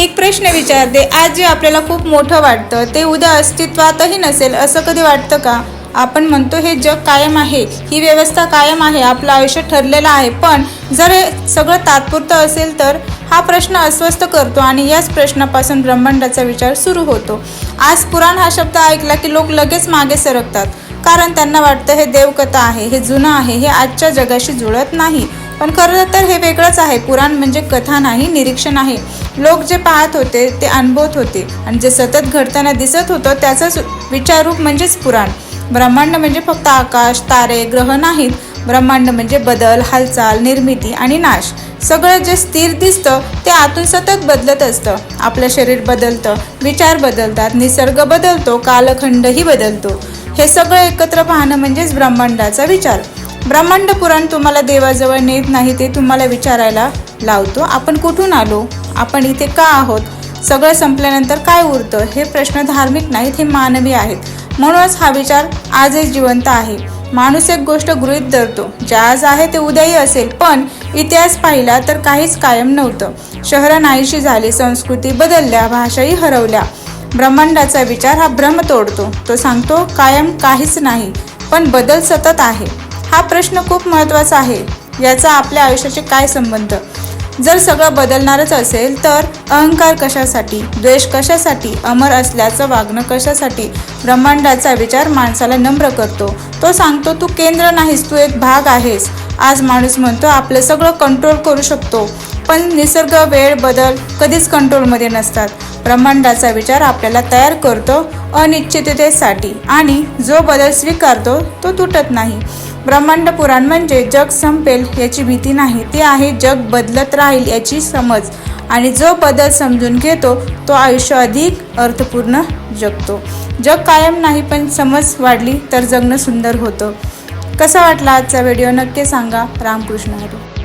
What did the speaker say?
एक प्रश्न विचारते, आज जे आपल्याला खूप मोठं वाटतं ते उद्या अस्तित्वातही नसेल असं कधी वाटतं का? आपण म्हणतो हे जग कायम आहे, ही व्यवस्था कायम आहे, आपलं आयुष्य ठरलेलं आहे, पण जर हे सगळं तात्पुरतं असेल तर? हा प्रश्न अस्वस्थ करतो आणि याच प्रश्नापासून ब्रह्मांडाचा विचार सुरू होतो. आज पुराण हा शब्द ऐकला की लोक लगेच मागे सरकतात, कारण त्यांना वाटतं हे देवकथा आहे, हे जुनं आहे, हे आजच्या जगाशी जुळत नाही. पण खरं तर हे वेगळंच आहे. पुराण म्हणजे कथा नाही, निरीक्षण आहे. लोक जे पाहत होते ते अनुभवत होते आणि जे सतत घडताना दिसत होतं त्याचंच विचाररूप म्हणजेच पुराण. ब्रह्मांड म्हणजे फक्त आकाश, तारे, ग्रह नाहीत. ब्रह्मांड म्हणजे बदल, हालचाल, निर्मिती आणि नाश. सगळं जे स्थिर दिसतं ते आतून सतत बदलत असतं. आपलं शरीर बदलतं, विचार बदलतात, निसर्ग बदलतो, कालखंडही बदलतो. हे सगळं एकत्र पाहणं म्हणजेच ब्रह्मांडाचा विचार. ब्रह्मांड पुराण तुम्हाला देवाजवळ नेत नाही, ते तुम्हाला विचारायला लावतो, आपण कुठून आलो, आपण इथे का आहोत, सगळं संपल्यानंतर काय उरतं. हे प्रश्न धार्मिक नाहीत, हे मानवी आहेत. म्हणूनच हा विचार आजही जिवंत आहे. माणूस एक गोष्ट गृहीत धरतो, जे आज आहे ते उद्याही असेल, पण इतिहास पाहिला तर काहीच कायम नव्हतं. शहरं नाहीशी झाली, संस्कृती बदलल्या, भाषाही हरवल्या. ब्रह्मांडाचा विचार हा भ्रम तोडतो. तो सांगतो कायम काहीच नाही, पण बदल सतत आहे. हा प्रश्न खूप महत्त्वाचा आहे. याचा आपल्या आयुष्याचे काय संबंध? जर सगळं बदलणारच असेल तर अहंकार कशासाठी, द्वेष कशासाठी, अमर असल्याचं वागणं कशासाठी? ब्रह्मांडाचा विचार माणसाला नम्र करतो. तो सांगतो तू केंद्र नाहीस, तू एक भाग आहेस. आज माणूस म्हणतो आपलं सगळं कंट्रोल करू शकतो, पण निसर्ग, वेळ, बदल कधीच कंट्रोलमध्ये नसतात. ब्रह्मांडाचा विचार आपल्याला तयार करतो अनिश्चिततेसाठी, आणि जो बदल स्वीकारतो तो तुटत नाही. ब्रह्मांड पुराण म्हणजे जग संपेल याची भीती नाही, ती आहे जग बदलत राहील याची समज. आणि जो बदल समजून घेतो तो आयुष्य अधिक अर्थपूर्ण जगतो. जग कायम नाही, पण समज वाढली तर जगणं सुंदर होतं. कसा वाटला आजचा व्हिडिओ नक्की सांगा. रामकृष्ण हरी.